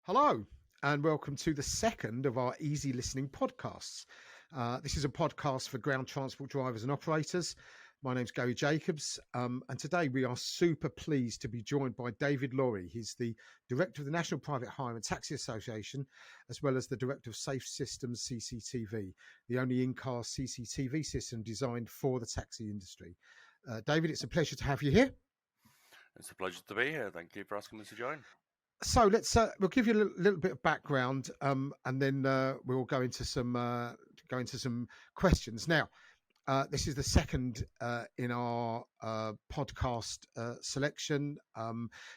Hello, and welcome to the second of our Easy Listening podcasts. This is a podcast for ground transport drivers and operators. My name's Gary Jacobs, and today we are super pleased to be joined by David Lawrie. He's the Director of the National Private Hire and Taxi Association, as well as the Director of Safe Systems CCTV, the only in-car CCTV system designed for the taxi industry. David, it's a pleasure to have you here. It's a pleasure to be here. Thank you for asking me to join. So we'll give you a little bit of background, and then we'll go into some questions. Now, this is the second in our podcast selection.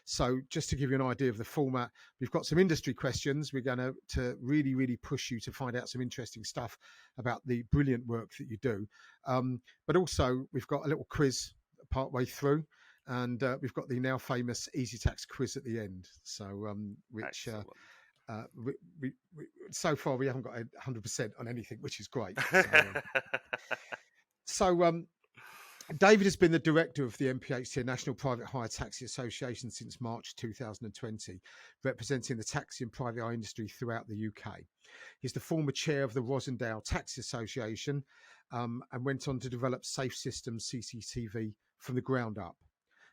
So just to give you an idea of the format, we've got some industry questions. We're going to really push you to find out some interesting stuff about the brilliant work that you do. But also we've got a little quiz partway through. And we've got the now famous Easy Tax quiz at the end. So, which we so far we haven't got 100% on anything, which is great. So David has been the director of the NPHTA National Private Hire Taxi Association since March 2020, representing the taxi and private hire industry throughout the UK. He's the former chair of the Rosendale Taxi Association, and went on to develop Safe Systems CCTV from the ground up,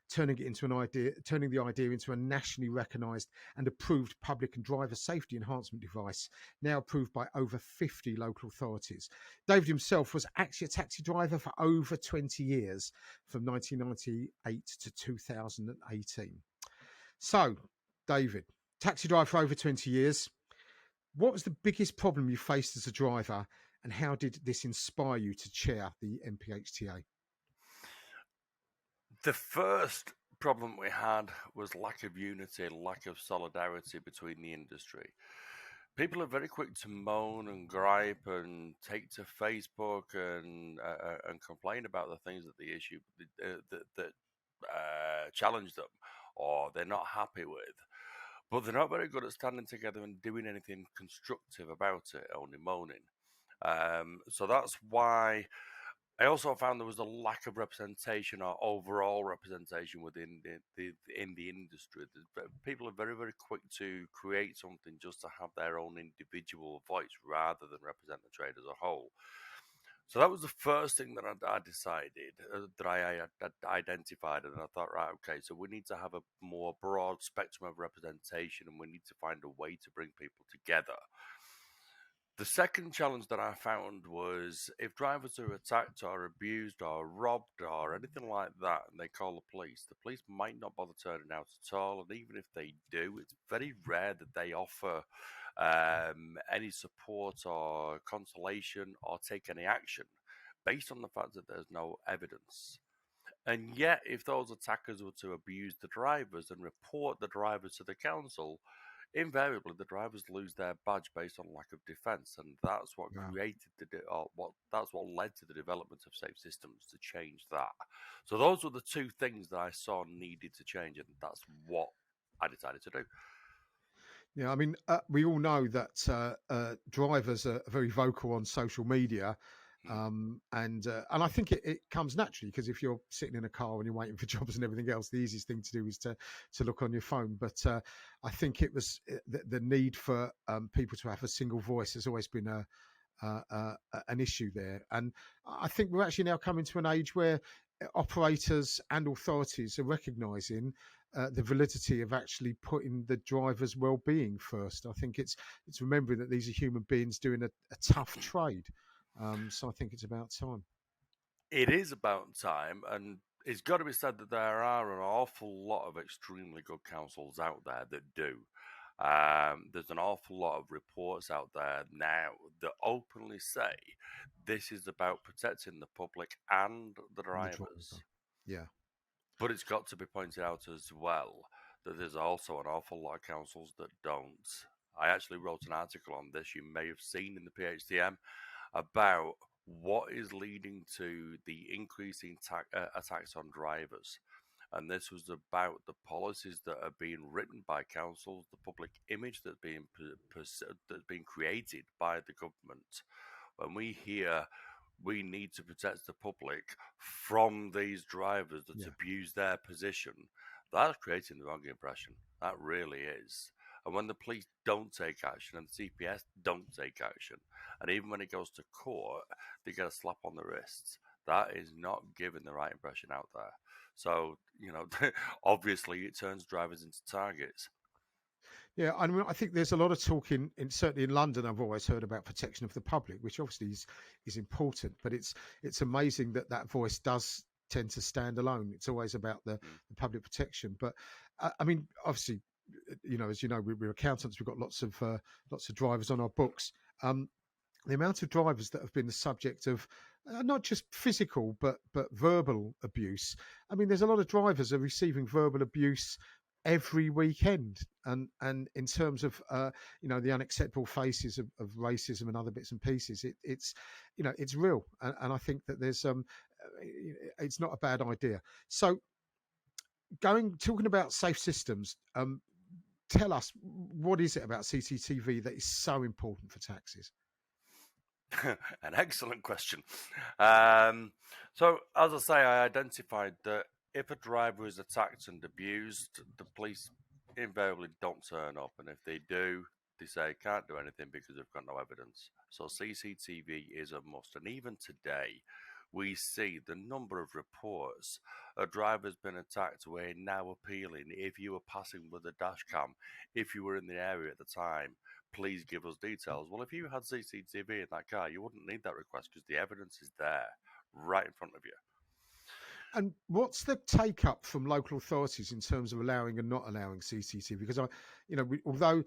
turning the idea into a nationally recognised and approved public and driver safety enhancement device, now approved by over 50 local authorities. David himself was actually a taxi driver for over 20 years, from 1998 to 2018. So, David, taxi driver for over 20 years. What was the biggest problem you faced as a driver, and how did this inspire you to chair the NPHTA? The first problem we had was lack of unity, lack of solidarity between the industry. People are very quick to moan and gripe and take to Facebook and complain about the things that the issue that challenge them or they're not happy with. But they're not very good at standing together and doing anything constructive about it, only moaning. So that's why I also found there was a lack of representation or overall representation within the industry. People are very quick to create something just to have their own individual voice rather than represent the trade as a whole. So that was the first thing that I decided, that I identified, and I thought, right, okay, so we need to have a more broad spectrum of representation, and we need to find a way to bring people together. The second challenge that I found was if drivers are attacked or abused or robbed or anything like that and they call the police might not bother turning out at all. And even if they do, it's very rare that they offer any support or consolation or take any action based on the fact that there's no evidence. And yet, if those attackers were to abuse the drivers and report the drivers to the council, invariably the drivers lose their badge based on lack of defence, and that's what created that's what led to the development of safe systems to change that. So those were the two things that I saw needed to change, and that's what I decided to do. Yeah, I mean, we all know that drivers are very vocal on social media, and I think it comes naturally, because if you're sitting in a car and you're waiting for jobs and everything else, the easiest thing to do is to look on your phone. But I think it was the need for people to have a single voice has always been an issue there, and I think we're actually now coming to an age where operators and authorities are recognising the validity of actually putting the driver's well-being first. I think it's remembering that these are human beings doing a tough trade. So I think it's about time. It is about time, and it's got to be said that there are an awful lot of extremely good councils out there that do. There's an awful lot of reports out there now that openly say this is about protecting the public and the And the drivers. driver. Yeah. But it's got to be pointed out as well that there's also an awful lot of councils that don't. I actually wrote an article on this, you may have seen in the PHTM, about what is leading to the increasing attacks on drivers. And this was about the policies that are being written by councils, the public image that's being created by the government. When we hear we need to protect the public from these drivers that abuse their position, that's creating the wrong impression. That really is. And when the police don't take action and the CPS don't take action, and even when it goes to court, they get a slap on the wrists. That is not giving the right impression out there. So, obviously it turns drivers into targets. Yeah, I mean, I think there's a lot of talk in certainly in London. I've always heard about protection of the public, which obviously is important. But it's amazing that that voice does tend to stand alone. It's always about Mm. the public protection. But I mean, obviously, as you know, we're accountants. We've got lots of drivers on our books. The amount of drivers that have been the subject of not just physical but verbal abuse. I mean, there's a lot of drivers are receiving verbal abuse every weekend, and in terms of the unacceptable faces of racism and other bits and pieces, it's real, and I think that there's it's not a bad idea. So talking about safe systems, tell us, what is it about CCTV that is so important for taxis? An excellent question. So, as I say, I identified that if a driver is attacked and abused, the police invariably don't turn up, and if they do, they say can't do anything because they've got no evidence. So CCTV is a must, and even today, we see the number of reports. A driver's been attacked. We're now appealing. If you were passing with a dash cam, if you were in the area at the time, please give us details. Well, if you had CCTV in that car, you wouldn't need that request because the evidence is there, right in front of you. And what's the take up from local authorities in terms of allowing and not allowing CCTV? Because although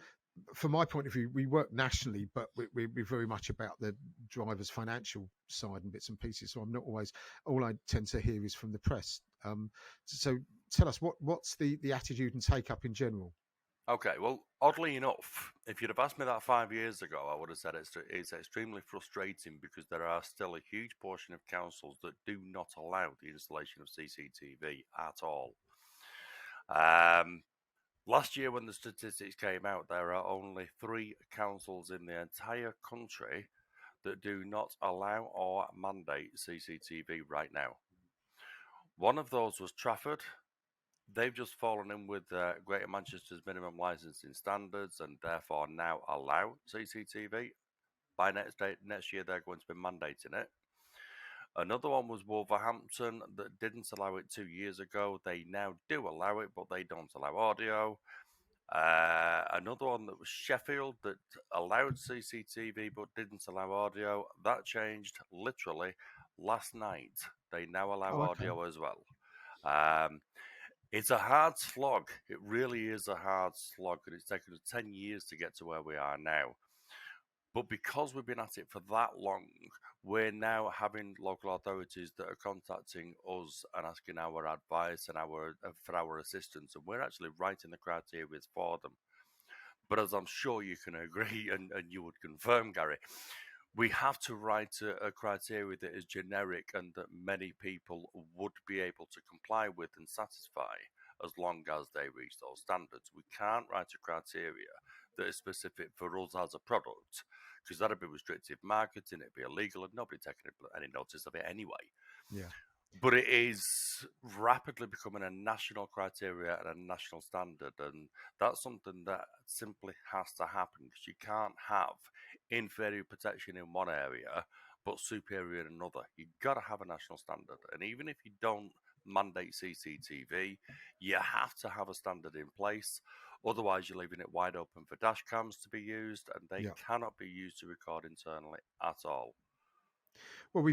from my point of view, we work nationally, but we're very much about the driver's financial side and bits and pieces. So I'm not always, all I tend to hear is from the press. So tell us what's the attitude and take up in general? Okay, well, oddly enough, if you'd have asked me that 5 years ago, I would have said it's extremely frustrating because there are still a huge portion of councils that do not allow the installation of CCTV at all. Last year, when the statistics came out, there are only 3 councils in the entire country that do not allow or mandate CCTV right now. One of those was Trafford. They've just fallen in with Greater Manchester's minimum licensing standards and therefore now allow CCTV. By next year, they're going to be mandating it. Another one was Wolverhampton that didn't allow it 2 years ago. They now do allow it, but they don't allow audio. Another one that was Sheffield that allowed CCTV but didn't allow audio. That changed literally last night. They now allow Oh, okay. audio as well. Um, it's a hard slog. It really is a hard slog, and it's taken us 10 years to get to where we are now. But because we've been at it for that long, we're now having local authorities that are contacting us and asking our advice and for our assistance, and we're actually writing the criteria for them. But as I'm sure you can agree and you would confirm, Gary, we have to write a criteria that is generic and that many people would be able to comply with and satisfy as long as they reach those standards. We can't write a criteria that is specific for us as a product because that'd be restrictive marketing, it'd be illegal, and nobody taking any notice of it anyway. Yeah. But it is rapidly becoming a national criteria and a national standard, and that's something that simply has to happen because you can't have inferior protection in one area but superior in another. You've got to have a national standard, and even if you don't mandate CCTV, you have to have a standard in place. Otherwise, you're leaving it wide open for dash cams to be used, and they Yeah. cannot be used to record internally at all. Well,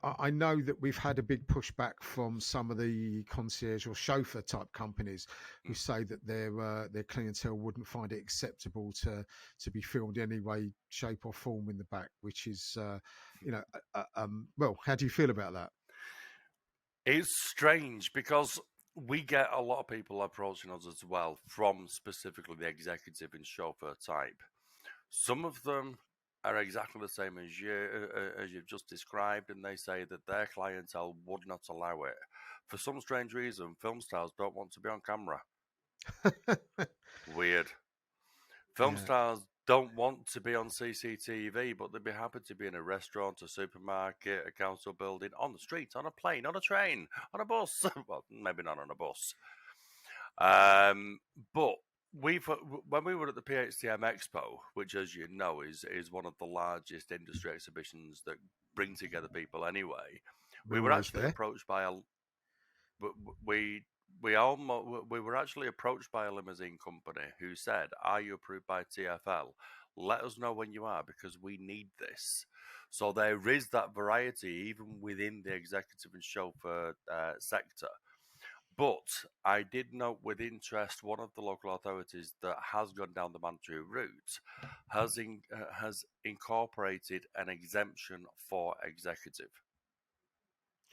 I know that we've had a big pushback from some of the concierge or chauffeur type companies who Mm. say that their clientele wouldn't find it acceptable to be filmed in any way, shape, or form in the back. Which is, well, how do you feel about that? It's strange because we get a lot of people approaching us as well from specifically the executive and chauffeur type. Some of them are exactly the same as you've just described, and they say that their clientele would not allow it. For some strange reason, film stars don't want to be on camera. Weird. Film Yeah. stars don't want to be on CCTV, but they'd be happy to be in a restaurant, a supermarket, a council building, on the street, on a plane, on a train, on a bus. Well, maybe not on a bus. But when we were at the PHTM Expo, which, as you know, is one of the largest industry exhibitions that bring together people anyway. We We're were always actually there. approached by a we we were actually approached by a limousine company who said, "Are you approved by TfL? Let us know when you are because we need this." So there is that variety even within the executive and chauffeur sector. But I did note with interest one of the local authorities that has gone down the mandatory route has incorporated an exemption for executive.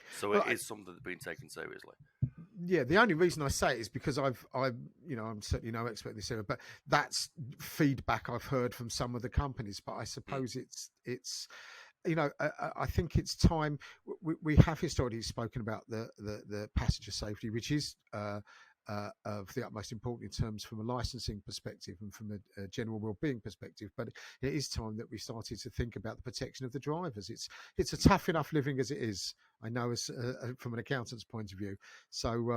So it Well, is something that's been taken seriously. yeah, the only reason I say it is because I'm certainly no expert in this area, but that's feedback I've heard from some of the companies. But I Mm. suppose I think it's time. We have historically spoken about the passenger safety, which is of the utmost importance in terms from a licensing perspective and from a general well-being perspective. But it is time that we started to think about the protection of the drivers. It's a tough enough living as it is. I know, as from an accountant's point of view. So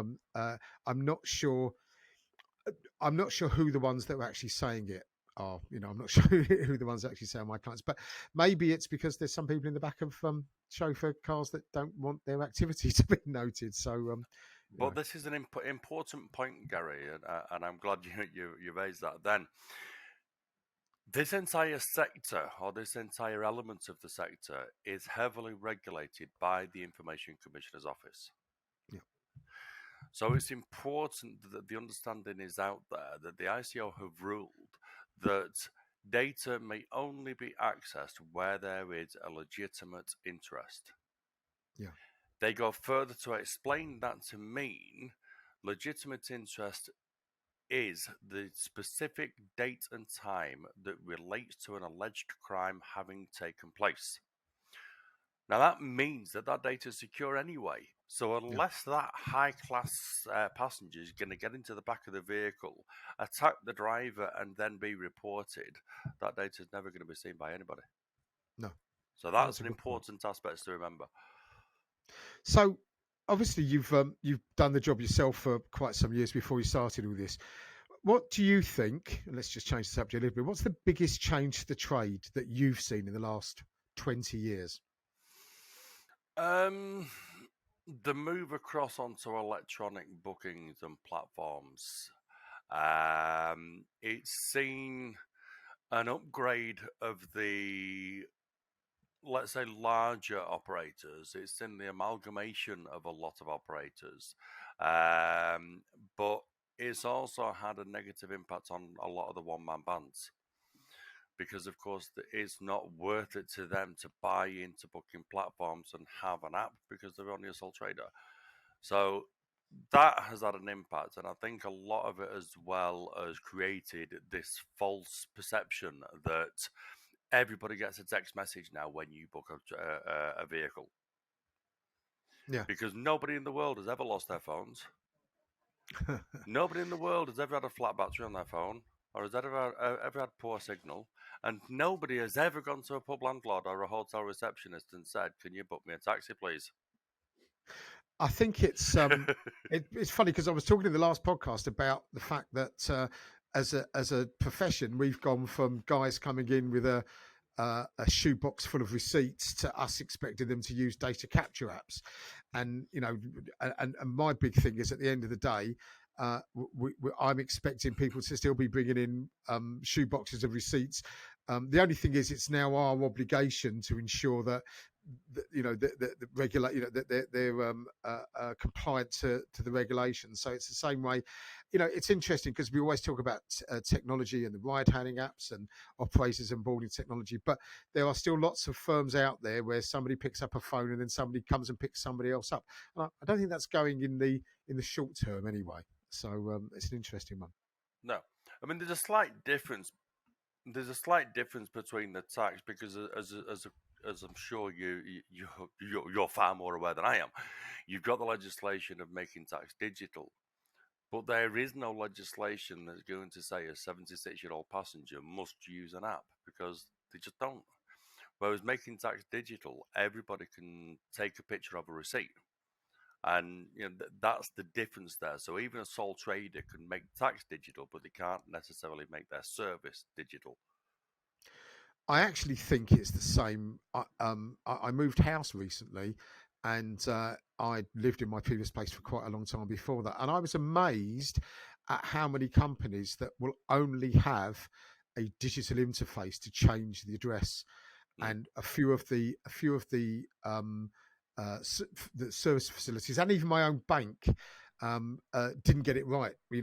I'm not sure. I'm not sure who the ones that were actually saying it are. I'm not sure who the ones that actually say my clients, but maybe it's because there's some people in the back of chauffeur cars that don't want their activity to be noted. So, you But know, this is an important point, Gary, and I'm glad you raised that. Then this entire sector, or this entire element of the sector, is heavily regulated by the Information Commissioner's Office. yeah, So it's important that the understanding is out there that the ICO have ruled that data may only be accessed where there is a legitimate interest. yeah, They go further to explain that to mean legitimate interest is the specific date and time that relates to an alleged crime having taken place. Now, that means that data is secure anyway. So, yeah. unless that high class passenger is going to get into the back of the vehicle, attack the driver, and then be reported, that data is never going to be seen by anybody. No, So, no, that's that's a an good point. important aspect to remember. So, obviously, you've done the job yourself for quite some years before you started all this. What do you think? And let's just change the subject a little bit. What's the biggest change to the trade that you've seen in the last 20 years? Um, the move across onto electronic bookings and platforms. It's seen an upgrade of the, let's say, larger operators. It's in the amalgamation of a lot of operators, um, but it's also had a negative impact on a lot of the one-man bands because, of course, it's not worth it to them to buy into booking platforms and have an app because they're only a sole trader. So that has had an impact, and I think a lot of it as well has created this false perception that everybody gets a text message now when you book a vehicle, Yeah. because nobody in the world has ever lost their phones. Nobody in the world has ever had a flat battery on their phone, or has ever had poor signal, and nobody has ever gone to a pub landlord or a hotel receptionist and said, "Can you book me a taxi, please?" I think it's funny because I was talking in the last podcast about the fact that as a profession we've gone from guys coming in with a shoebox full of receipts to us expecting them to use data capture apps, and and my big thing is at the end of the day. I'm expecting people to still be bringing in shoe boxes of receipts. The only thing is, it's now our obligation to ensure that the regulate that they're compliant to the regulations. So it's the same way. It's interesting because we always talk about technology and the ride hailing apps and operators and boarding technology, but there are still lots of firms out there where somebody picks up a phone and then somebody comes and picks somebody else up. And I don't think that's going in the short term anyway. So it's an interesting one. No, I mean there's a slight difference. There's a slight difference between the tax because as I'm sure you're far more aware than I am. You've got the legislation of making tax digital, but there is no legislation that's going to say a 76-year-old passenger must use an app because they just don't. Whereas making tax digital, everybody can take a picture of a receipt And that's the difference there. So even a sole trader can make tax digital, but they can't necessarily make their service digital. I actually think it's the same. I moved house recently, and I lived in my previous place for quite a long time before that, and I was amazed at how many companies that will only have a digital interface to change the address, Mm. and the service facilities, and even my own bank. Didn't get it right. We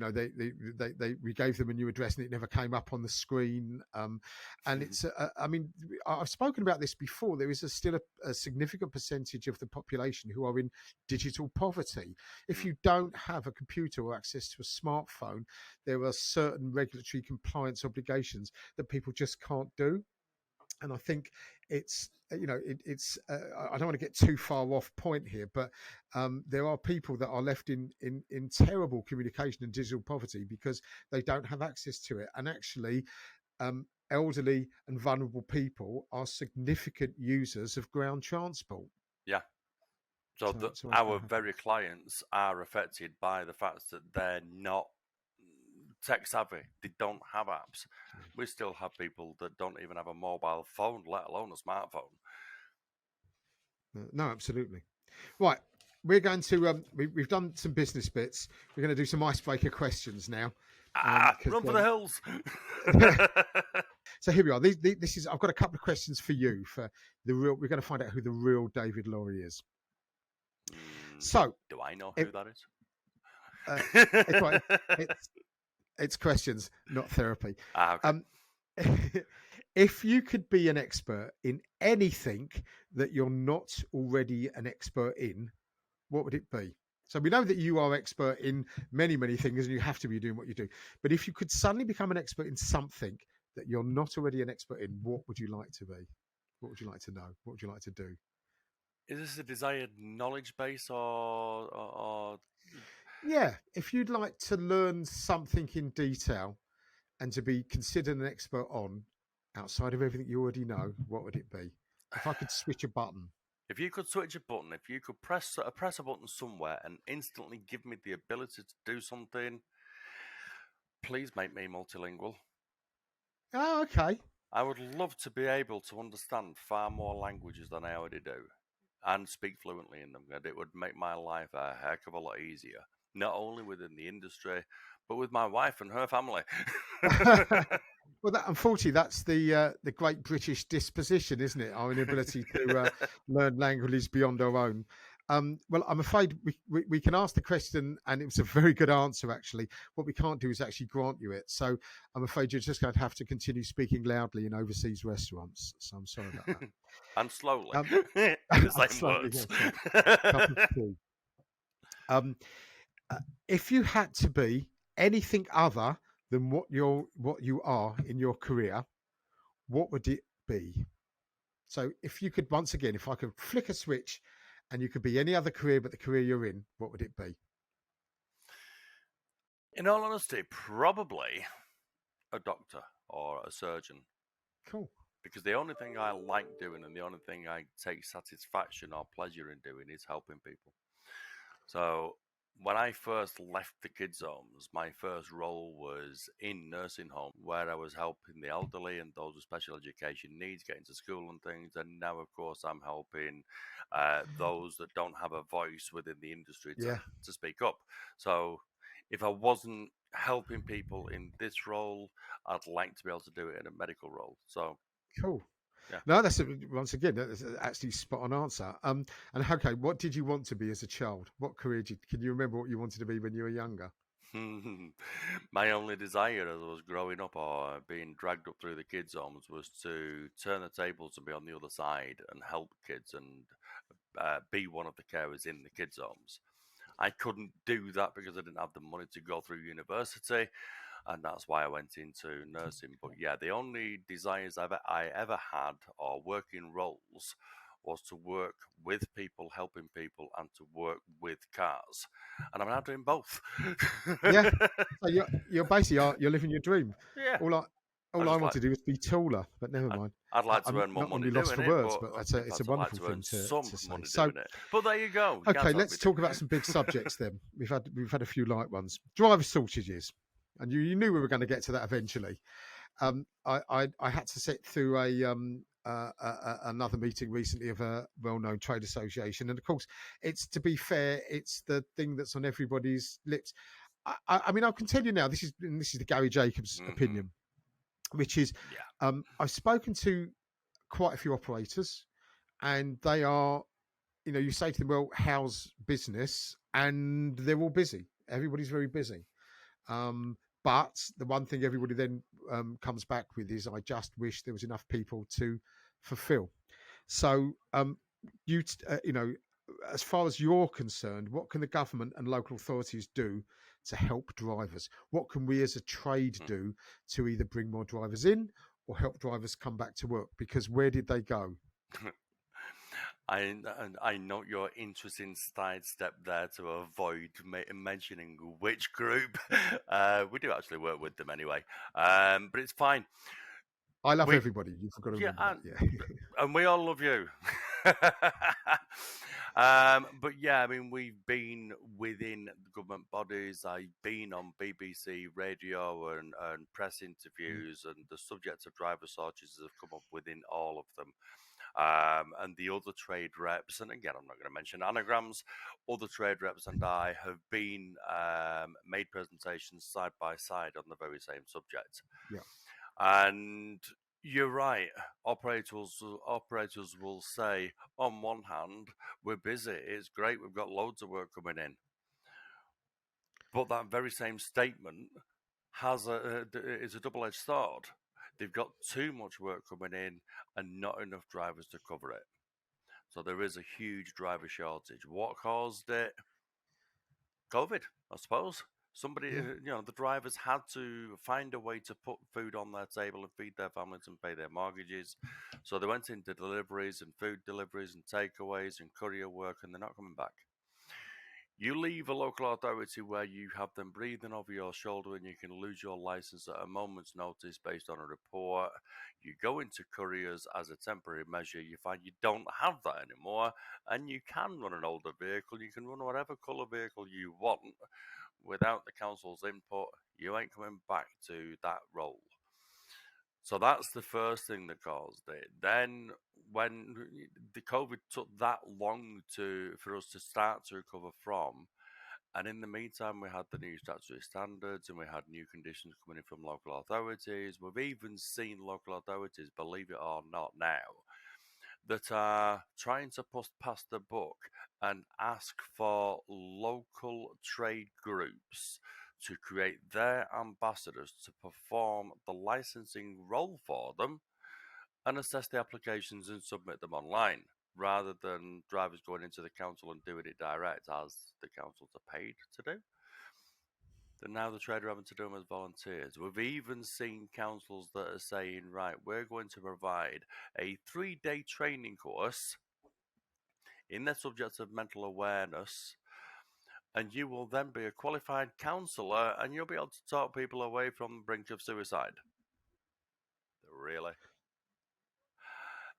gave them a new address and it never came up on the screen. And I mean, I've spoken about this before. There is still a significant percentage of the population who are in digital poverty. If you don't have a computer or access to a smartphone, there are certain regulatory compliance obligations that people just can't do. And I think it's it's I don't want to get too far off point here, but there are people that are left in terrible communication and digital poverty because they don't have access to it. And actually, elderly and vulnerable people are significant users of ground transport. Yeah. So So I our have very clients are affected by the fact that they're not tech savvy. They don't have apps. We still have people that don't even have a mobile phone, let alone a smartphone. no, absolutely. Right, we're going to we've done some business bits. We're going to do some icebreaker questions now. Run for the hills. So here we are. This is. I've got a couple of questions for you. For the real, we're going to find out who the real David Lawrie is. So, do I know who that is? It's questions, not therapy. Okay. If you could be an expert in anything that you're not already an expert in, what would it be? So we know that you are expert in many, many things and you have to be doing what you do. But if you could suddenly become an expert in something that you're not already an expert in, what would you like to be? What would you like to know? What would you like to do? Is this a desired knowledge base or... Yeah, if you'd like to learn something in detail and to be considered an expert on, outside of everything you already know, what would it be? If I could switch a button. If you could switch a button, if you could press a button somewhere and instantly give me the ability to do something, please make me multilingual. Oh, okay. I would love to be able to understand far more languages than I already do and speak fluently in them. And it would make my life a heck of a lot easier, not only within the industry, but with my wife and her family. Well, unfortunately, that's the great British disposition, isn't it? Our inability to learn languages beyond our own. Well, I'm afraid we can ask the question, and it was a very good answer, actually. What we can't do is actually grant you it. So I'm afraid you're just going to have to continue speaking loudly in overseas restaurants. So I'm sorry about that. And slowly, in the same slowly, words. Cup of tea. If you had to be anything other than what you are in your career, what would it be? So if you could, once again, if I could flick a switch and you could be any other career but the career you're in, what would it be? In all honesty, probably a doctor or a surgeon. Cool. Because the only thing I like doing and the only thing I take satisfaction or pleasure in doing is helping people. So when I first left the kids' homes, my first role was in nursing home, where I was helping the elderly and those with special education needs get into school and things. And now, of course, I'm helping those that don't have a voice within the industry to speak up. So if I wasn't helping people in this role, I'd like to be able to do it in a medical role. So cool. Yeah. No, that's once again, that's actually spot on answer. And okay, what did you want to be as a child? What career can you remember what you wanted to be when you were younger? My only desire as I was growing up or being dragged up through the kids' homes was to turn the tables and be on the other side and help kids and be one of the carers in the kids' homes. I couldn't do that because I didn't have the money to go through university, and that's why I went into nursing. But yeah, the only desires I ever had or working roles was to work with people, helping people, and to work with cars. And I'm now doing both. Yeah. So you're basically you're living your dream. Yeah. All I want to do is be taller, but never mind. I'd like to I'm earn more not money normally lost doing for it, words, but but in it's a fact, I'd like wonderful to earn thing some to say. money So, doing it. But there you go. You okay, let's talk about some big subjects then. We've had a few light ones. Driver shortages, and you knew we were going to get to that eventually. I had to sit through another meeting recently of a well-known trade association, and of course, it's, to be fair, it's the thing that's on everybody's lips. I mean, I can tell you now. This is the Gary Jacobs opinion, which is, I've spoken to quite a few operators, and they are, you say to them, well, how's business? And they're all busy. Everybody's very busy. But the one thing everybody then comes back with is, I just wish there was enough people to fulfill. So, as far as you're concerned, what can the government and local authorities do to help drivers? What can we as a trade do to either bring more drivers in or help drivers come back to work? Because where did they go? I note your interesting sidestep there to avoid mentioning which group. We do actually work with them anyway, but it's fine. I love everybody. You've got to remember that. Yeah. And we all love you. But yeah, I mean, we've been within the government bodies. I've been on BBC radio and press interviews, and the subject of driver shortages have come up within all of them. And the other trade reps, and again, I'm not going to mention anagrams, other trade reps and I have been made presentations side by side on the very same subject. Yeah. And you're right. Operators will say, on one hand, we're busy. It's great. We've got loads of work coming in. But that very same statement is a double-edged sword. They've got too much work coming in and not enough drivers to cover it. So there is a huge driver shortage. What caused it? COVID, I suppose. The drivers had to find a way to put food on their table and feed their families and pay their mortgages. So they went into deliveries and food deliveries and takeaways and courier work, and they're not coming back. You leave a local authority where you have them breathing over your shoulder and you can lose your license at a moment's notice based on a report. You go into couriers as a temporary measure. You find you don't have that anymore, and you can run an older vehicle. You can run whatever colour vehicle you want. Without the council's input, you ain't coming back to that role. So that's the first thing that caused it. Then when the COVID took that long for us to start to recover from, and in the meantime, we had the new statutory standards and we had new conditions coming in from local authorities. We've even seen local authorities, believe it or not now, that are trying to pass the book and ask for local trade groups to create their ambassadors to perform the licensing role for them and assess the applications and submit them online, rather than drivers going into the council and doing it direct, as the councils are paid to do. Then now the trade are having to do them as volunteers. We've even seen councils that are saying, right, we're going to provide a 3-day training course in the subject of mental awareness, and you will then be a qualified counsellor and you'll be able to talk people away from the brink of suicide. Really?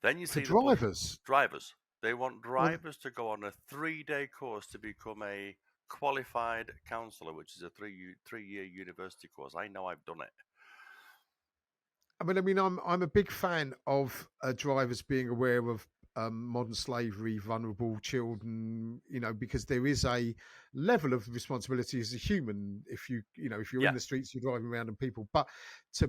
Then you see drivers. Drivers. They want drivers to go on a 3-day course to become a qualified counsellor, which is a 3-year university course. I know, I've done it. I mean, I'm a big fan of drivers being aware of modern slavery, vulnerable children, because there is a level of responsibility as a human. If you're in the streets, you're driving around and people, but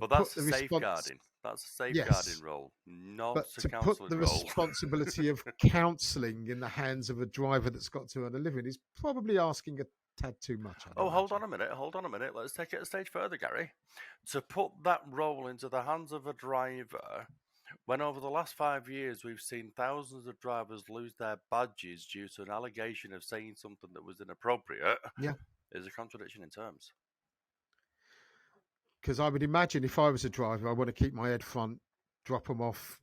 that's a safeguarding. That's a safeguarding role, not a counselling role. Put the responsibility of counselling in the hands of a driver that's got to earn a living is probably asking a tad too much. Hold on a minute. Let's take it a stage further, Gary. To put that role into the hands of a driver, when over the last 5 years we've seen thousands of drivers lose their badges due to an allegation of saying something that was inappropriate, is a contradiction in terms. Because I would imagine if I was a driver, I want to keep my head front, drop them off,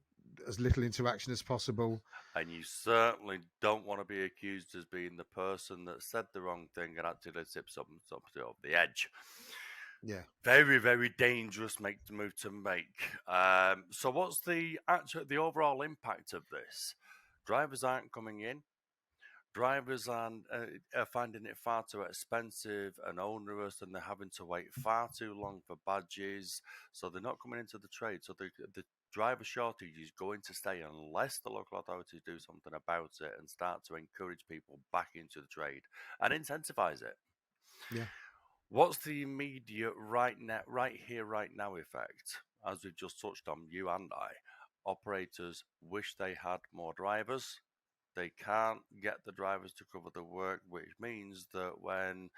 as little interaction as possible. And you certainly don't want to be accused as being the person that said the wrong thing and actually tipped something off the edge. Yeah. Very, very dangerous move to make. So, what's the overall impact of this? Drivers aren't coming in. Drivers are finding it far too expensive and onerous, and they're having to wait far too long for badges. So they're not coming into the trade. So the driver shortage is going to stay unless the local authorities do something about it and start to encourage people back into the trade and incentivize it. Yeah. What's the immediate right here, right now effect? As we've just touched on, you and I, operators wish they had more drivers. They can't get the drivers to cover the work, which means that when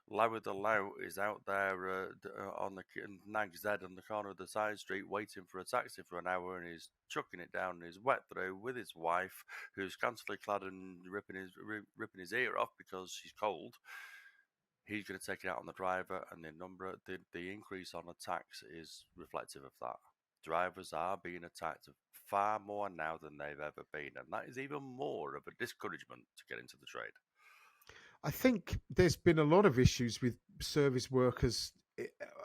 Lawrie the Lout is out there on the Nag's Head on the corner of the side street waiting for a taxi for an hour, and he's chucking it down and he's wet through with his wife, who's scantily clad and ripping his ear off because she's cold, he's going to take it out on the driver, and the increase on a tax is reflective of that. Drivers are being attacked far more now than they've ever been, and that is even more of a discouragement to get into the trade. I think there's been a lot of issues with service workers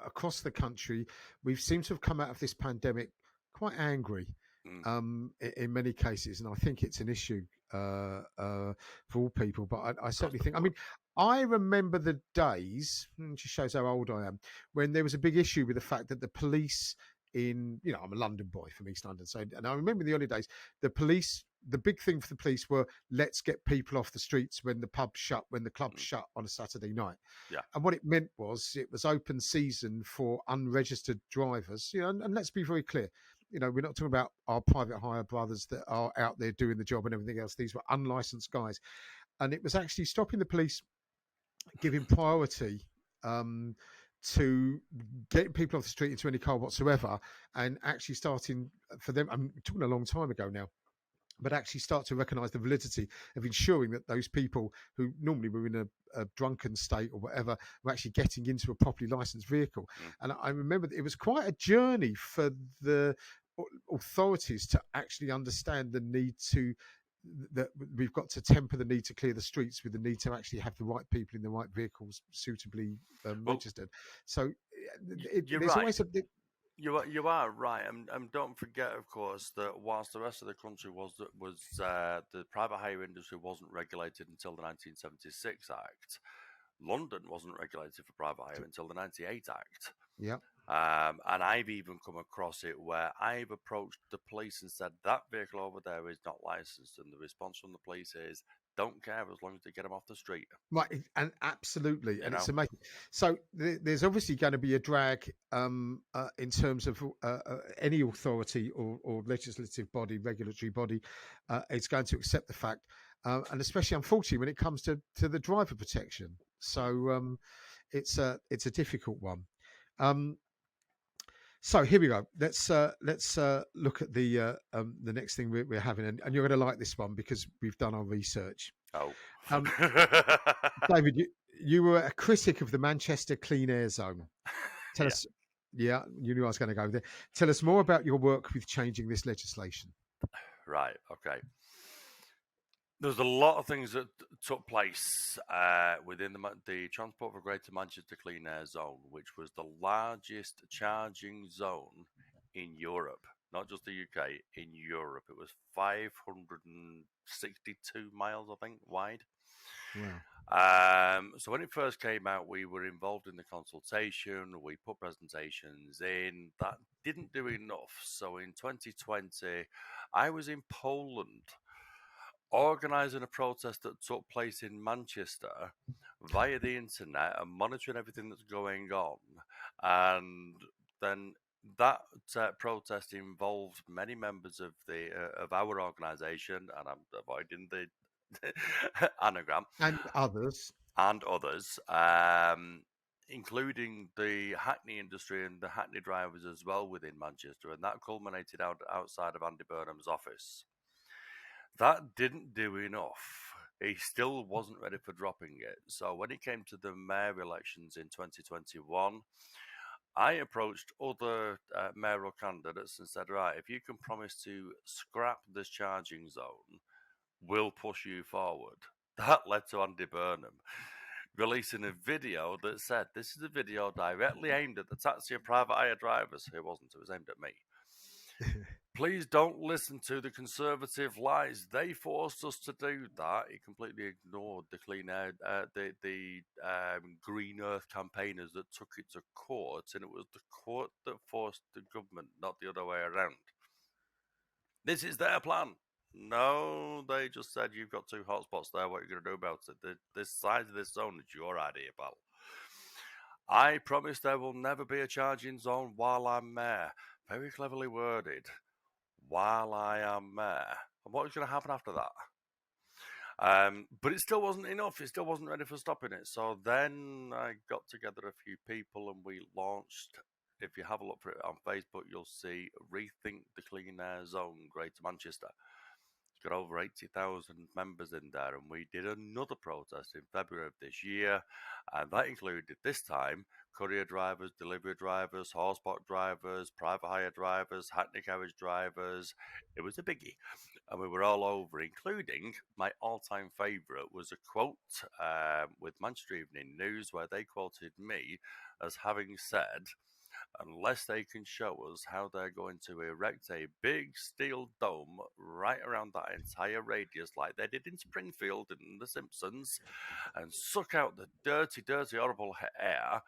across the country. We've seemed to have come out of this pandemic quite angry Mm, in many cases, and I think it's an issue for all people. But I across certainly the think, I board. mean, I remember the days, just shows how old I am, when there was a big issue with the fact that the police I'm a London boy from East London, so, and I remember in the early days, the big thing for the police were, let's get people off the streets when the pubs shut, when the clubs Mm, shut on a Saturday night. yeah. And what it meant was it was open season for unregistered drivers. And let's be very clear. We're not talking about our private hire brothers that are out there doing the job and everything else. These were unlicensed guys. And it was actually stopping the police giving priority to getting people off the street into any car whatsoever, and actually starting for them. I'm talking a long time ago now, but actually start to recognise the validity of ensuring that those people who normally were in a drunken state or whatever were actually getting into a properly licensed vehicle. Mm. And I remember that it was quite a journey for the authorities to actually understand the need to that we've got to temper the need to clear the streets with the need to actually have the right people in the right vehicles suitably Well, registered. So you're there's right. always a bit. You are right, and don't forget, of course, that whilst the rest of the country was the private hire industry wasn't regulated until the 1976 Act. London wasn't regulated for private hire until the 98 Act. Yeah. And I've even come across it where I've approached the police and said that vehicle over there is not licensed, and the response from the police is, "Don't care as long as they get them off the street." Right, and absolutely, You and it's know, amazing. So there's obviously going to be a drag in terms of any authority or legislative body, regulatory body, is going to accept the fact, and especially unfortunately when it comes to the driver protection. mm. So it's a difficult one. Um, so here we go. Let's look at the next thing we're having, and you're going to like this one because we've done our research. Oh. Um, David, you were a critic of the Manchester Clean Air Zone. Tell Yeah. us, yeah, you knew I was going to go there. Tell us more about your work with changing this legislation. Right. Okay. There's a lot of things that took place within the Transport for Greater Manchester Clean Air Zone, which was the largest charging zone in Europe, not just the UK, in Europe. It was 562 miles, I think, wide. Wow. So when it first came out, we were involved in the consultation. We put presentations in. That didn't do enough. So in 2020, I was in Poland organising a protest that took place in Manchester via the internet and monitoring everything that's going on. And then that protest involved many members of our organisation, and I'm avoiding the anagram, And others. and others, including the Hackney industry and the Hackney drivers as well within Manchester, and that culminated outside of Andy Burnham's office. That didn't do enough. He still wasn't ready for dropping it. So when it came to the mayor elections in 2021, I approached other mayoral candidates and said, right, if you can promise to scrap this charging zone, we'll push you forward. That led to Andy Burnham releasing a video that said, "This is a video directly aimed at the taxi and private hire drivers." Who wasn't? It was aimed at me. Please don't listen to the Conservative lies. They forced us to do that. He completely ignored the Clean Air, the Green Earth campaigners that took it to court, and it was the court that forced the government, not the other way around. This is their plan. No, they just said, you've got 2 hotspots there. What are you going to do about it? This size of this zone is your idea, pal. I promise there will never be a charging zone while I'm mayor. Very cleverly worded. While I am mayor. And what is going to happen after that? But it still wasn't enough. It still wasn't ready for stopping it. So then I got together a few people and we launched. If you have a look for it on Facebook, you'll see Rethink the Clean Air Zone, Greater Manchester. It's got over 80,000 members in there, and we did another protest in February of this year, and that included this time courier drivers, delivery drivers, horsebox drivers, private hire drivers, hackney carriage drivers. It was a biggie, and we were all over, including my all-time favourite was a quote with Manchester Evening News where they quoted me as having said, unless they can show us how they're going to erect a big steel dome right around that entire radius like they did in Springfield in The Simpsons and suck out the dirty, dirty, horrible air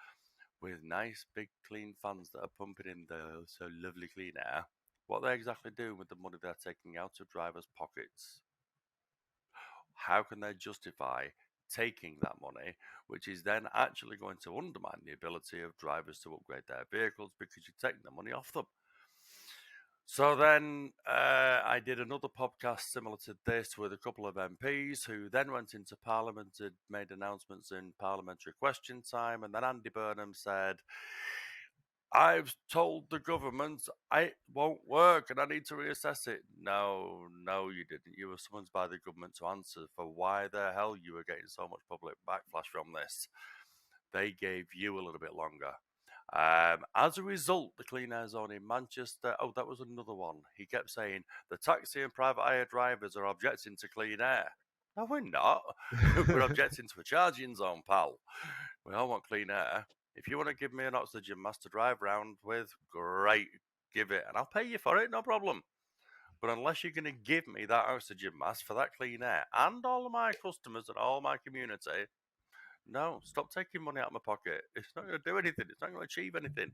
with nice big clean fans that are pumping in the so lovely clean air, what they're exactly doing with the money they're taking out of drivers' pockets. How can they justify taking that money, which is then actually going to undermine the ability of drivers to upgrade their vehicles because you're taking the money off them? So then I did another podcast similar to this with a couple of MPs who then went into Parliament and made announcements in parliamentary question time. And then Andy Burnham said, I've told the government it won't work and I need to reassess it. No, you didn't. You were summoned by the government to answer for why the hell you were getting so much public backlash from this. They gave you a little bit longer. As a result, the Clean Air Zone in Manchester, that was another one. He kept saying, the taxi and private hire drivers are objecting to clean air. No, we're not. We're objecting to a charging zone, pal. We all want clean air. If you want to give me an oxygen mask to drive around with, great, give it. And I'll pay you for it, no problem. But unless you're going to give me that oxygen mask for that clean air and all of my customers and all my community, no, stop taking money out of my pocket. It's not going to do anything. It's not going to achieve anything.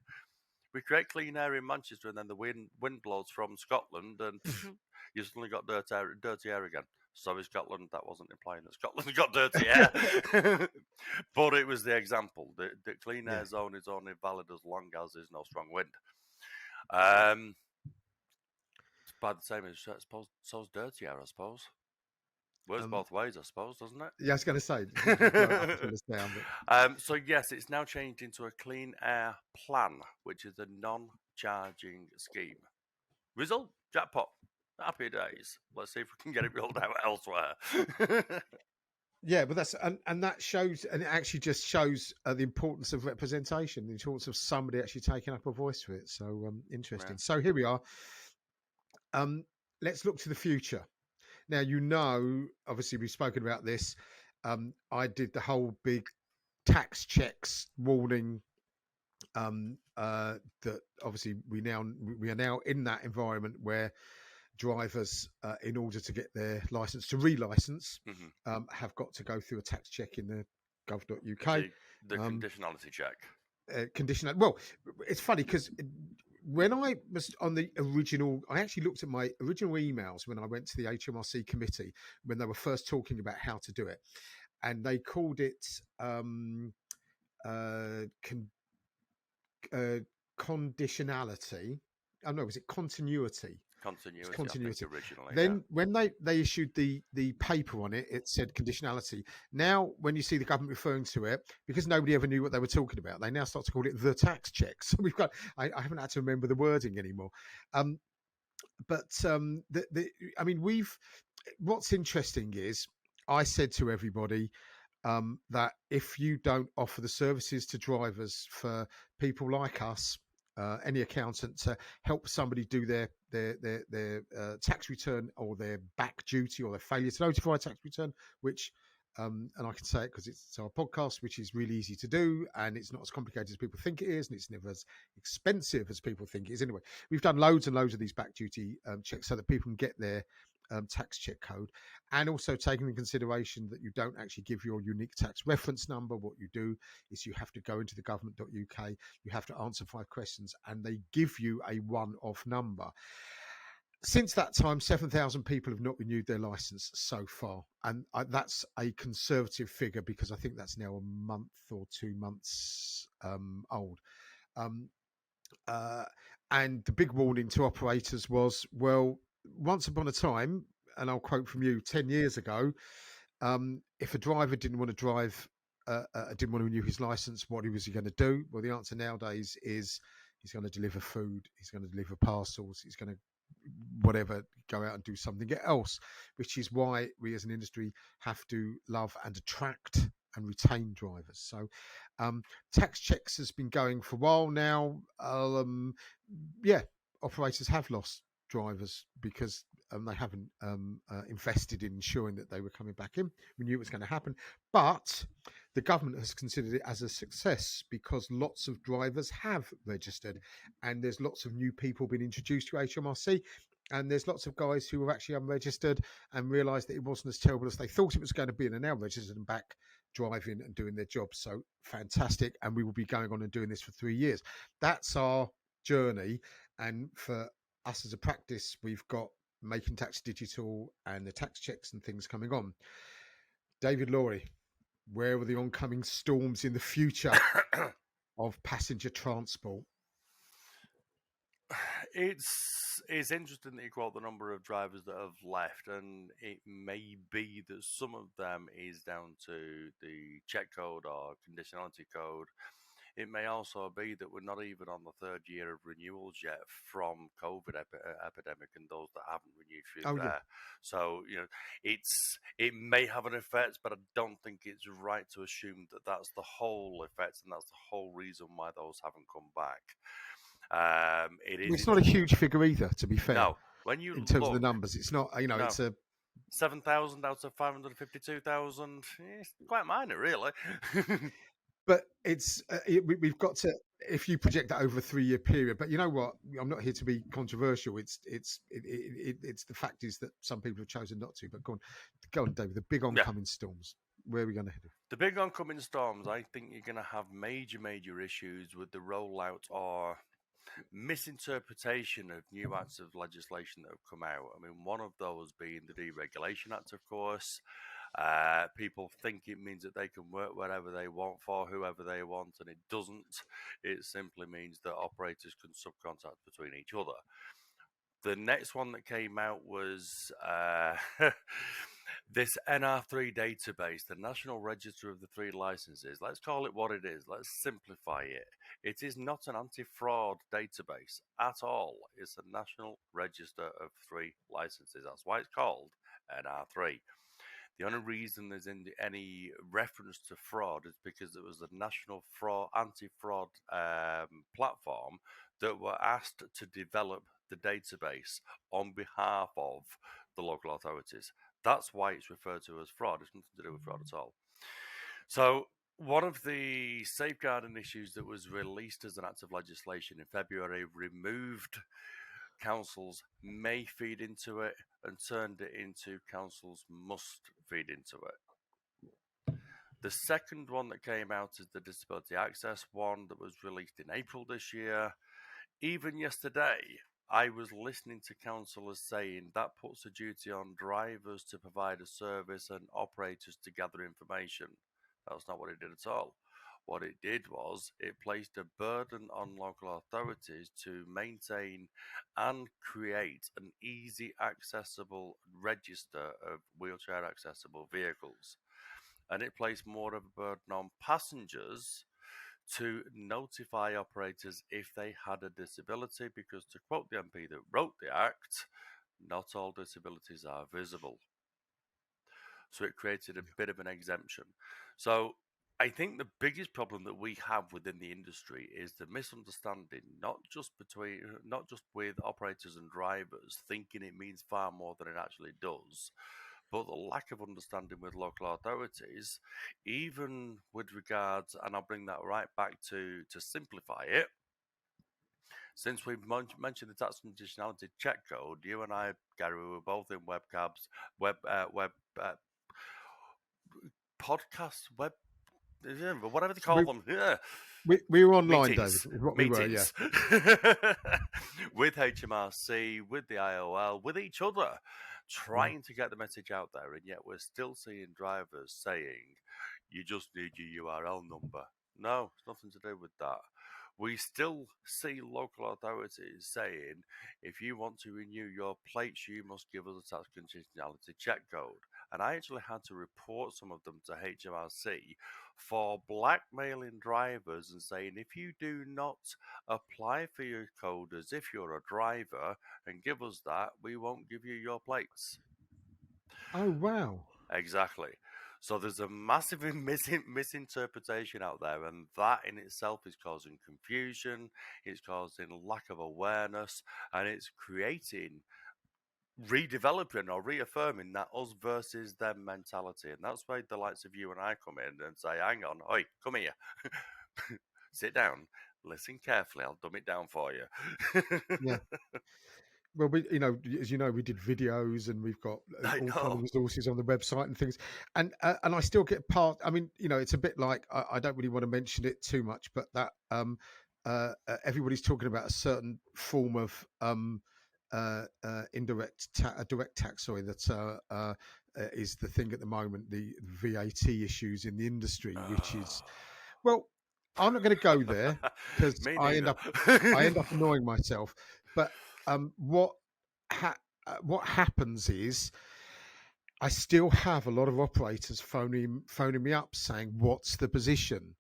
We create clean air in Manchester and then the wind blows from Scotland and you suddenly got dirty air again. Sorry, Scotland, that wasn't implying that Scotland's got dirty air. But it was the example. The clean air zone is only valid as long as there's no strong wind. It's by the same as, I suppose, so's dirty air, I suppose. Works both ways, I suppose, doesn't it? Yeah, I was going to say. So yes, it's now changed into a clean air plan, which is a non-charging scheme. Result, jackpot, happy days. Let's see if we can get it rolled out elsewhere. Yeah, but that's and that shows, and it actually just shows the importance of representation, the importance of somebody actually taking up a voice for it. So interesting. Yeah. So here we are. Let's look to the future. Now, obviously we've spoken about this. I did the whole big tax checks warning that obviously we are now in that environment where drivers, in order to get their license to relicense, have got to go through a tax check in the gov.uk. The conditionality check. Well, it's funny because when I was on the original, I actually looked at my original emails when I went to the HMRC committee when they were first talking about how to do it, and they called it conditionality. Oh no, was it continuity? Continuity. Originally. Then when they issued the paper on it, it said conditionality. Now, when you see the government referring to it, because nobody ever knew what they were talking about, they now start to call it the tax check. So we've got, I haven't had to remember the wording anymore. What's interesting is I said to everybody that if you don't offer the services to drivers for people like us, any accountant, to help somebody do their tax return or their back duty or their failure to notify a tax return, which and I can say it because it's our podcast, which is really easy to do, and it's not as complicated as people think it is, and it's never as expensive as people think it is. Anyway, we've done loads and loads of these back duty checks so that people can get their tax check code, and also taking into consideration that you don't actually give your unique tax reference number. What you do is you have to go into the government.uk, you have to answer 5 questions, and they give you a one-off number. Since that time, 7,000 people have not renewed their license so far. And that's a conservative figure because I think that's now a month or 2 months old. Um, uh, and the big warning to operators was, well, once upon a time, and I'll quote from you, 10 years ago, if a driver didn't want to drive, didn't want to renew his license, what was he going to do? Well, the answer nowadays is he's going to deliver food, he's going to deliver parcels, he's going to whatever, go out and do something else, which is why we as an industry have to love and attract and retain drivers. So tax checks has been going for a while now. Yeah, operators have lost drivers because they haven't invested in ensuring that they were coming back in. We knew it was going to happen, but the government has considered it as a success because lots of drivers have registered, and there's lots of new people being introduced to HMRC, and there's lots of guys who were actually unregistered and realised that it wasn't as terrible as they thought it was going to be, and are now registered and back driving and doing their job. So fantastic, and we will be going on and doing this for 3 years. That's our journey, and for us as a practice, we've got Making Tax Digital and the tax checks and things coming on. David Lawrie, where are the oncoming storms in the future of passenger transport? It's interesting that you quote the number of drivers that have left, and it may be that some of them is down to the check code or conditionality code. It may also be that we're not even on the 3rd year of renewals yet from COVID epidemic, and those that haven't renewed through there. So it may have an effect, but I don't think it's right to assume that that's the whole effect and that's the whole reason why those haven't come back. It's not a huge figure either, to be fair. No, when you in terms of the numbers, it's not. no. It's a 7,000 out of 552,000. It's quite minor, really. But we've got to, if you project that over a 3-year period. But you know what? I'm not here to be controversial. It's the fact is that some people have chosen not to. But go on, David. The big oncoming storms. Where are we going to head? The big oncoming storms. I think you're going to have major issues with the rollout or misinterpretation of new acts of legislation that have come out. I mean, one of those being the Deregulation Act, of course. People think it means that they can work wherever they want for whoever they want, and it doesn't. It simply means that operators can subcontract between each other. The next one that came out was this NR3 database, the National Register of the Three Licenses. Let's call it what it is. Let's simplify it. It is not an anti-fraud database at all. It's a National Register of Three Licenses. That's why it's called NR3. The only reason there's any reference to fraud is because it was the National Anti-Fraud platform that were asked to develop the database on behalf of the local authorities. That's why it's referred to as fraud. It's nothing to do with fraud at all. So one of the safeguarding issues that was released as an act of legislation in February removed councils may feed into it and turned it into councils must feed into it. The second one that came out is the disability access one that was released in April this year. Even yesterday, I was listening to councillors saying that puts a duty on drivers to provide a service and operators to gather information. That's not what it did at all. What it did was it placed a burden on local authorities to maintain and create an easy accessible register of wheelchair accessible vehicles. And it placed more of a burden on passengers to notify operators if they had a disability, because to quote the MP that wrote the Act, not all disabilities are visible. So it created a bit of an exemption. So I think the biggest problem that we have within the industry is the misunderstanding, not just with operators and drivers thinking it means far more than it actually does, but the lack of understanding with local authorities, even with regards, and I'll bring that right back to simplify it. Since we've mentioned the tax conditionality check code, you and I, Gary, we were both in web podcasts, whatever they call We them. Yeah. we were online, David. Meetings, Is what we were. Yeah. with HMRC, with the IOL, with each other, Yeah. trying to get the message out there, and yet we're still seeing drivers saying, "You just need your URL number." No, it's nothing to do with that. We still see local authorities saying, "If you want to renew your plates, you must give us a tax conditionality check code." And I actually had to report some of them to HMRC for blackmailing drivers and saying, if you do not apply for your code as if you're a driver and give us that, we won't give you your plates. Oh wow. Exactly. So there's a massive misinterpretation out there, and that in itself is causing confusion, it's causing lack of awareness, and it's creating redeveloping or reaffirming that us versus them mentality. And that's why the likes of you and I come in and say, hang on, oi, come here. Sit down, listen carefully, I'll dumb it down for you. Yeah. Well, as you know, we did videos, and we've got I all kind of know. resources on the website and things. And I still get part. I mean, it's a bit like I don't really want to mention it too much, but that everybody's talking about a certain form of direct tax. Sorry, that is the thing at the moment. The VAT issues in the industry, which is well, I'm not going to go there because Me I neither. end up annoying myself. But what what happens is I still have a lot of operators phoning me up saying, "What's the position?"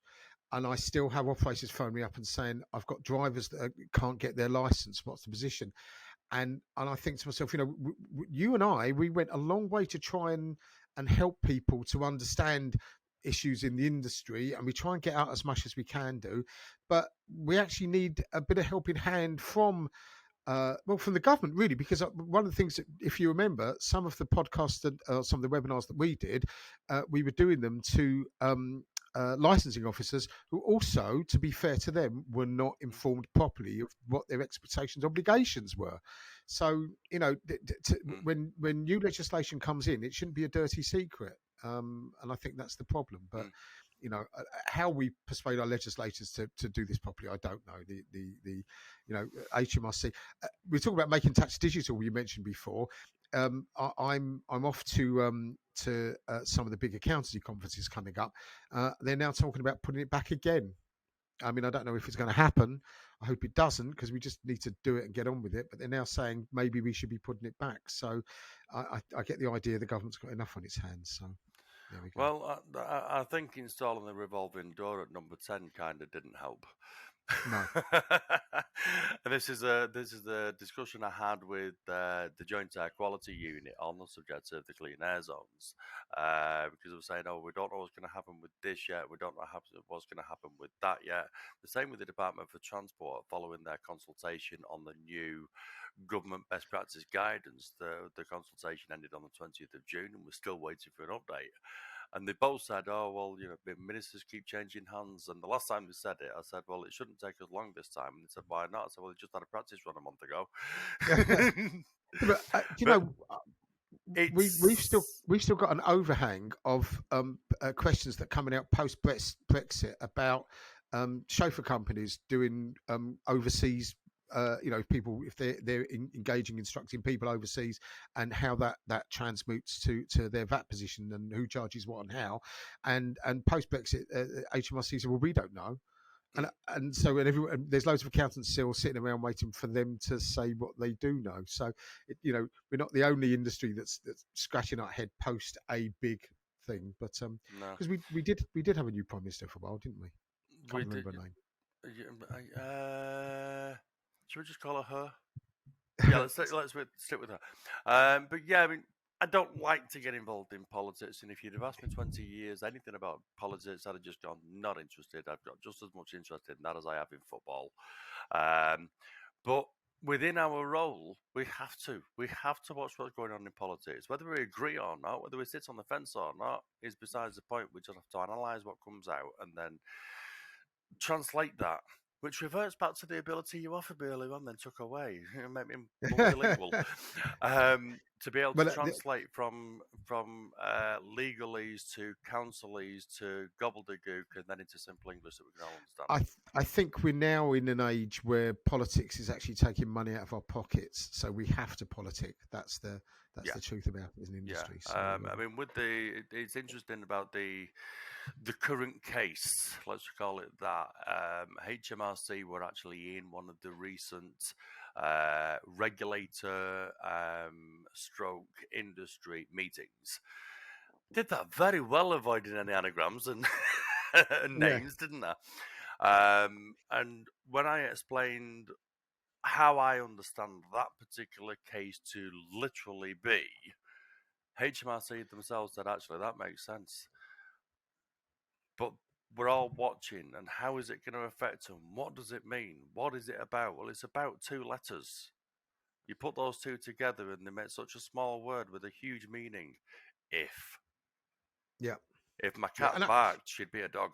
And I still have operators phoning me up and saying, "I've got drivers that can't get their license. What's the position?" And I think to myself, you and I, we went a long way to try and help people to understand issues in the industry, and we try and get out as much as we can do, but we actually need a bit of helping hand from from the government, really, because one of the things that, if you remember, some of the podcasts that some of the webinars that we did, we were doing them to licensing officers who also, to be fair to them, were not informed properly of what their expectations, obligations were. So, when new legislation comes in, it shouldn't be a dirty secret. And I think that's the problem. But how we persuade our legislators to do this properly, I don't know. HMRC. We're talking about making tax digital. You mentioned before. I'm off to some of the big accountancy conferences coming up. They're now talking about putting it back again. I mean, I don't know if it's going to happen. I hope it doesn't, because we just need to do it and get on with it. But they're now saying maybe we should be putting it back. So I get the idea the government's got enough on its hands. So there we go. Well, I think installing the revolving door at number 10 kind of didn't help. No. And this is a discussion I had with the Joint Air Quality Unit on the subject of the clean air zones, because I was saying, oh, we don't know what's going to happen with this yet. We don't know what's going to happen with that yet. The same with the Department for Transport following their consultation on the new government best practice guidance. The consultation ended on the 20th of June, and we're still waiting for an update. And they both said, oh, well, ministers keep changing hands. And the last time they said it, I said, well, it shouldn't take us long this time. And they said, why not? I said, well, they just had a practice run a month ago. But But we've still it's got an overhang of questions that are coming out post Brexit about chauffeur companies doing overseas. People, if they're engaging, instructing people overseas, and how that transmutes to their VAT position, and who charges what and how. And post Brexit, HMRC said, well, we don't know. And so there's loads of accountants still sitting around waiting for them to say what they do know. So we're not the only industry that's scratching our head post a big thing, but no, because we did have a new prime minister for a while, didn't we? we Can't did. remember her Should we just call her her? Yeah, name. let's stick with her. But yeah, I mean, I don't like to get involved in politics, and if you'd have asked me 20 years anything about politics, I'd have just gone not interested. I've got just as much interest in that as I have in football. But within our role, we have to watch what's going on in politics. Whether we agree or not, whether we sit on the fence or not, is besides the point. We just have to analyze what comes out and then translate that, which reverts back to the ability you offered me earlier on, then took away. You make me multilingual. To be able to Well, translate from legalese to councilese to gobbledygook and then into simple English that we can all understand. I think we're now in an age where politics is actually taking money out of our pockets, so we have to politic. That's the Yeah. truth about it as an industry. Yeah, So I mean, with it's interesting about the current case, let's call it that. HMRC were actually in one of the recent regulator stroke industry meetings. Did that very well, avoiding any anagrams and, and yeah, names, didn't they? And when I explained how I understand that particular case to literally be, HMRC themselves said, actually, that makes sense. But we're all watching, and how is it going to affect them? What does it mean? What is it about? Well, it's about two letters. You put those two together, and they make such a small word with a huge meaning. If. yeah, If my yeah, cat and barked, she'd be a dog.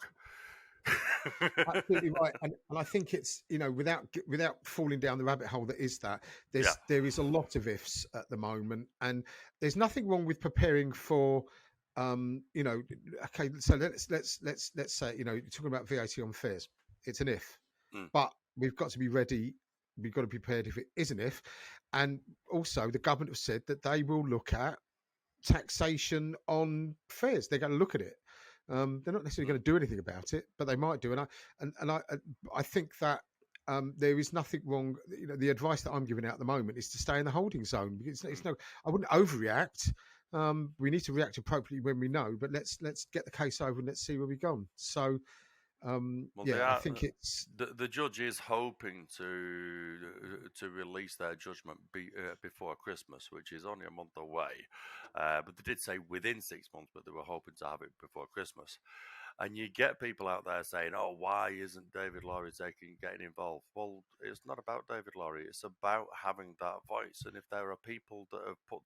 absolutely right. And I think it's without falling down the rabbit hole that is that Yeah. there is a lot of ifs at the moment, and there's nothing wrong with preparing for. Okay, so let's say you're talking about VAT on fares. It's an if, Mm. but we've got to be ready. We've got to be prepared if it is an if, and also the government have said that they will look at taxation on fares. They're going to look at it. They're not necessarily going to do anything about it, but they might do. I think that there is nothing wrong. The advice that I'm giving out at the moment is to stay in the holding zone because it's no. I wouldn't overreact. We need to react appropriately when we know, but let's get the case over and let's see where we've gone. So Well, they yeah, I are. think it's The judge is hoping to release their judgment before Christmas, which is only a month away. But they did say within 6 months, but they were hoping to have it before Christmas. And you get people out there saying, "Oh, why isn't David Lawrie getting involved?" Well, it's not about David Lawrie. It's about having that voice. And if there are people that have put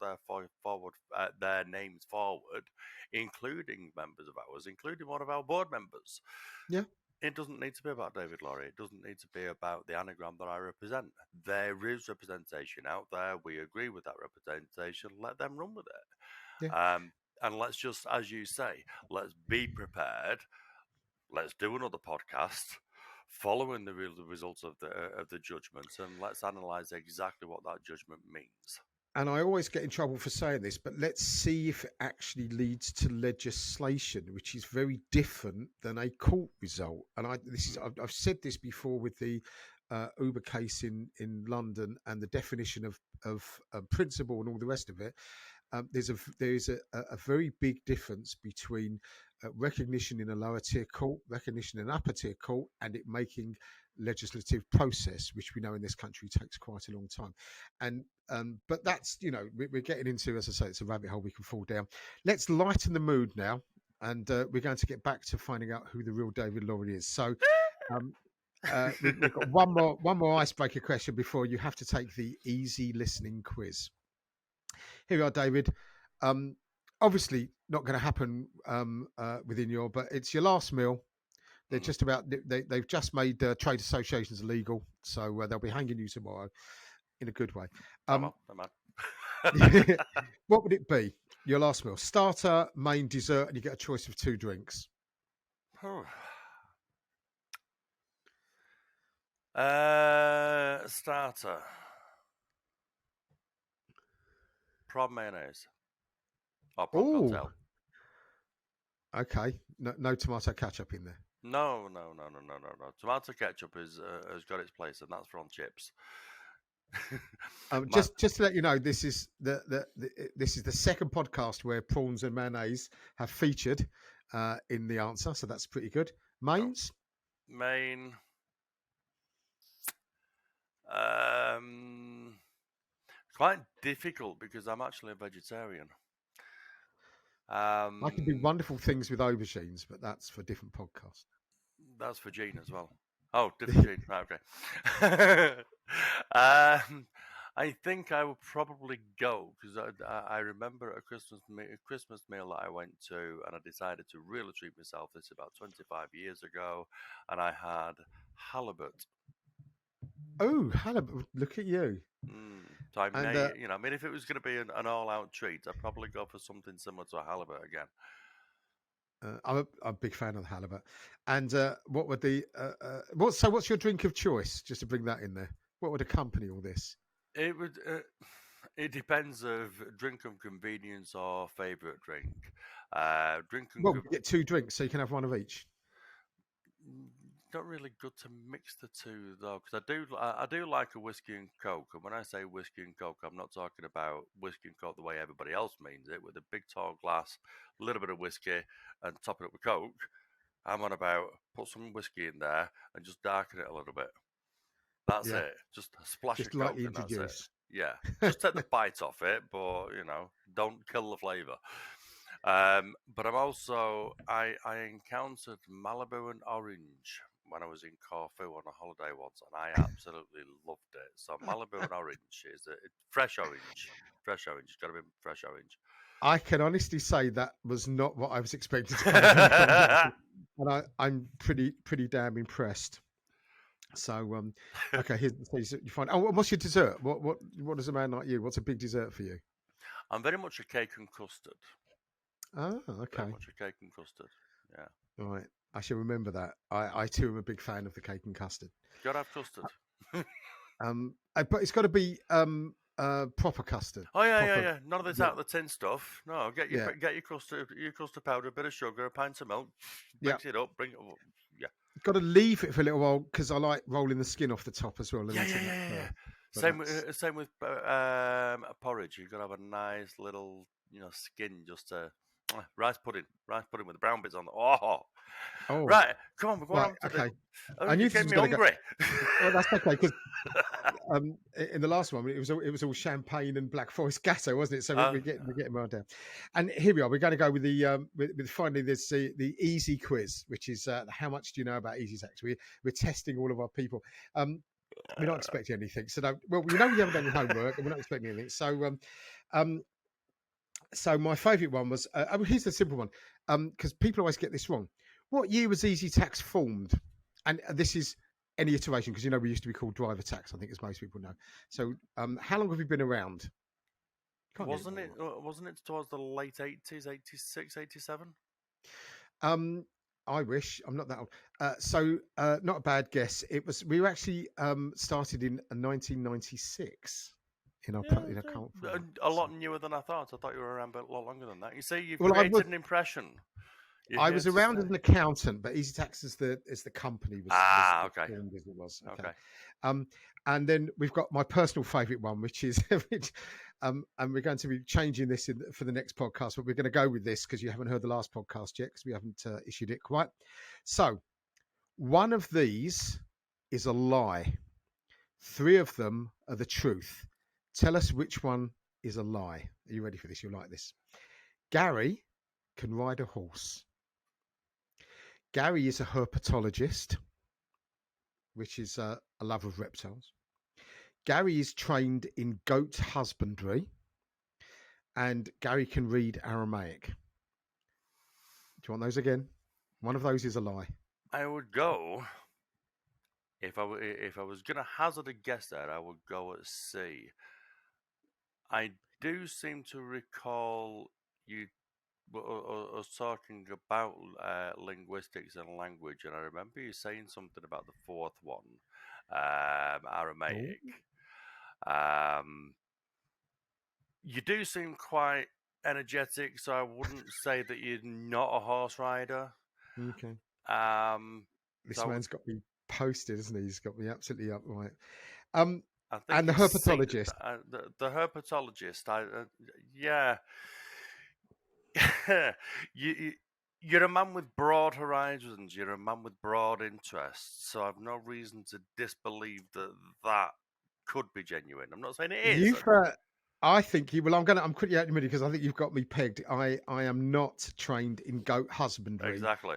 their names forward, including members of ours, including one of our board members, yeah. it doesn't need to be about David Lawrie. It doesn't need to be about the anagram that I represent. There is representation out there. We agree with that representation. Let them run with Yeah. it. And let's just, as you say, let's be prepared. Let's do another podcast following the results of the judgments, and let's analyze exactly what that judgment means. And I always get in trouble for saying this, but let's see if it actually leads to legislation, which is very different than a court result. And I've said this before with the Uber case in London and the definition of principle and all the rest of it. There's a very big difference between recognition in a lower tier court, recognition in an upper tier court, and it making legislative process, which we know in this country takes quite a long time. And but that's we're getting into, as I say, it's a rabbit hole we can fall down. Let's lighten the mood now, and we're going to get back to finding out who the real David Lawrie is. So. We've got one more icebreaker question before you have to take the easy listening quiz. Here we are, David. Obviously, not going to happen within but it's your last meal. They're just about. They've just made trade associations illegal, so they'll be hanging you tomorrow in a good way. Oh well, never mind. What would it be? Your last meal: starter, main, dessert, and you get a choice of 2 drinks. Starter. Prawn mayonnaise. Or prawn Oh, cocktail. okay. No tomato ketchup in there. No. Tomato ketchup has got its place, and that's for on chips. Just to let you know, this is this is the second podcast where prawns and mayonnaise have featured in the answer, so that's pretty good. Mains, Main. Quite difficult because I'm actually a vegetarian. I can do wonderful things with aubergines, but that's for a different podcast. That's for Gene as well. Oh, different gene. Right, okay. I think I would probably go because I remember a Christmas meal that I went to, and I decided to really treat myself. This about 25 years ago, and I had halibut. Oh, halibut! Look at you. So I And may, I mean, if it was going to be an all-out treat, I'd probably go for something similar to a halibut again. I'm a big fan of the halibut. And what would the what's your drink of choice? Just to bring that in there, what would accompany all this? It would. It depends of drink of convenience or favorite drink. Drink and Well, you get two drinks, so you can have one of each. not really good to mix the two though, because I do like a whiskey and coke. And when I say whiskey and coke, I'm not talking about whiskey and coke the way everybody else means it, with a big tall glass, a little bit of whiskey, and top it up with coke. I'm on about put some whiskey in there and just darken it a little bit. That's Yeah, it. Just a splash just of coke lightly and that's it. introduce. Yeah, just take the bite off it, but don't kill the flavour. But I encountered Malibu and orange when I was in Corfu on a holiday once, and I absolutely loved it. So Malibu and orange is fresh orange. Fresh orange. It's got to be fresh orange. I can honestly say that was not what I was expecting to come out from you, and I'm pretty damn impressed. So okay, so you find. Oh, what's your dessert? What does a man like you? What's a big dessert for you? I'm very much a cake and custard. Oh, Very okay. much a cake and custard. Yeah. All right. I shall remember that. I too am a big fan of the cake and custard. Gotta have custard. But it's got to be proper custard. Oh yeah, Proper, yeah. None of this out of the tin stuff. No, get yeah, your custard powder, a bit of sugar, a pint of milk, yeah. mix it up, bring it up. Yeah. Got to leave it for a little while because I like rolling the skin off the top as well. And Yeah. eating that Yeah. Same with porridge. You've got to have a nice little skin just to rice pudding with the brown bits on. Oh, right. Come on, we're going right, on to okay. Oh, I knew you this gave was me going to go. hungry. Well, that's okay because in the last one it was all champagne and Black Forest Gatto, wasn't it? So we're getting right down. And here we are. We're going to go with the with finally there's the Eazi quiz, which is how much do you know about Eazi tax? We're testing all of our people. We're not expecting anything. So well, we haven't done your homework, and we're not expecting anything. So my favourite one was here's the simple one because people always get this wrong. What year was Eazi Tax formed? And this is any iteration because we used to be called driver tax, I think, as most people know. So how long have you been around? Wasn't it towards the late 80s, 86, 87? I wish I'm not that old. Not a bad guess. We were actually started in 1996. A lot newer than I thought. I thought you were around a lot longer than that. You say you've Well, created an impression. I was around as an accountant, but Eazi Tax as the company was okay. formed as it was. Okay. And then we've got my personal favourite one, which is and we're going to be changing this for the next podcast, but we're going to go with this because you haven't heard the last podcast yet because we haven't issued it quite. So one of these is a lie. 3 of them are the truth. Tell us which one is a lie. Are you ready for this? You'll like this. Gary can ride a horse. Gary is a herpetologist, which is a lover of reptiles. Gary is trained in goat husbandry, and Gary can read Aramaic. Do you want those again? One of those is a lie. I would go, if I was going to hazard a guess there, I would go at C. I do seem to recall you us talking about linguistics and language, and I remember you saying something about the fourth one, Aramaic. You do seem quite energetic, so I wouldn't say that you're not a horse rider. Okay. This man's got me posted, isn't he? He's got me absolutely upright. And the herpetologist. The herpetologist. Yeah. You're a man with broad horizons. You're a man with broad interests. So I've no reason to disbelieve that could be genuine. I'm not saying it is. I think you. Well, I'm quickly out in a minute because I think you've got me pegged. I am not trained in goat husbandry. Exactly.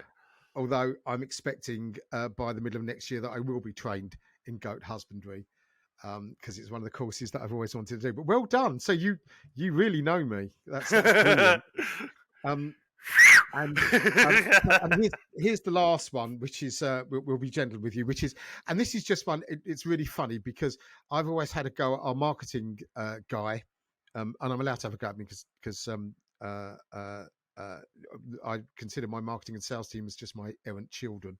although I'm expecting by the middle of next year that I will be trained in goat husbandry, because it's one of the courses that I've always wanted to do. But well done. So you really know me. That's brilliant. Um, and here's the last one, which is we'll be gentle with you, which is, and this is just one. It's really funny because I've always had a go at our marketing guy, and I'm allowed to have a go at me because I consider my marketing and sales team as just my errant children.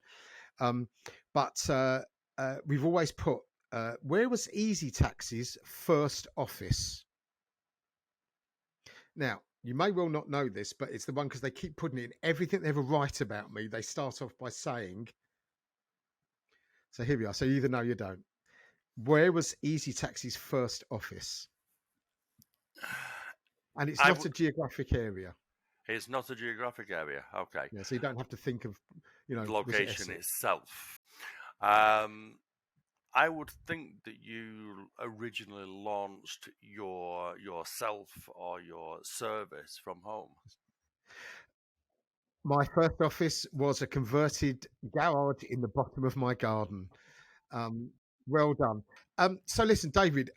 But we've always put, where was Eazi Taxi's first office? Now, you may well not know this, but it's the one because they keep putting it in everything they ever write about me. They start off by saying, so here we are. So you either know or you don't. Where was Eazi Taxi's first office? And it's not a geographic area. It's not a geographic area. Okay. Yeah, so you don't have to think of, The was it location Essex? itself. I would think that you originally launched yourself or your service from home. My first office was a converted garage in the bottom of my garden. Well done. So listen, David,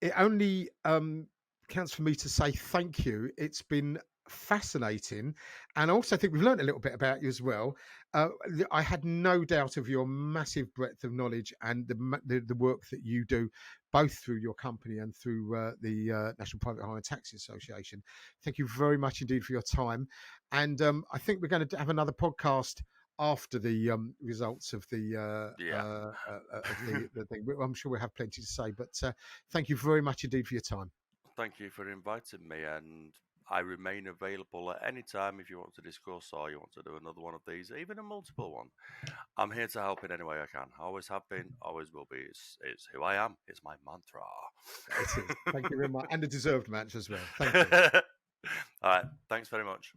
it only counts for me to say thank you. It's been fascinating, and I also think we've learned a little bit about you as well. I had no doubt of your massive breadth of knowledge and the work that you do, both through your company and through the National Private Hire and Taxi Association. Thank you very much indeed for your time, and I think we're going to have another podcast after the results of the thing. I'm sure we'll have plenty to say, but thank you very much indeed for your time. Thank you for inviting me, and I remain available at any time if you want to discuss or you want to do another one of these, even a multiple one. I'm here to help in any way I can. Always have been, always will be. It's who I am. It's my mantra. It is. Thank you very much, and a deserved match as well. Thank you. All right. Thanks very much.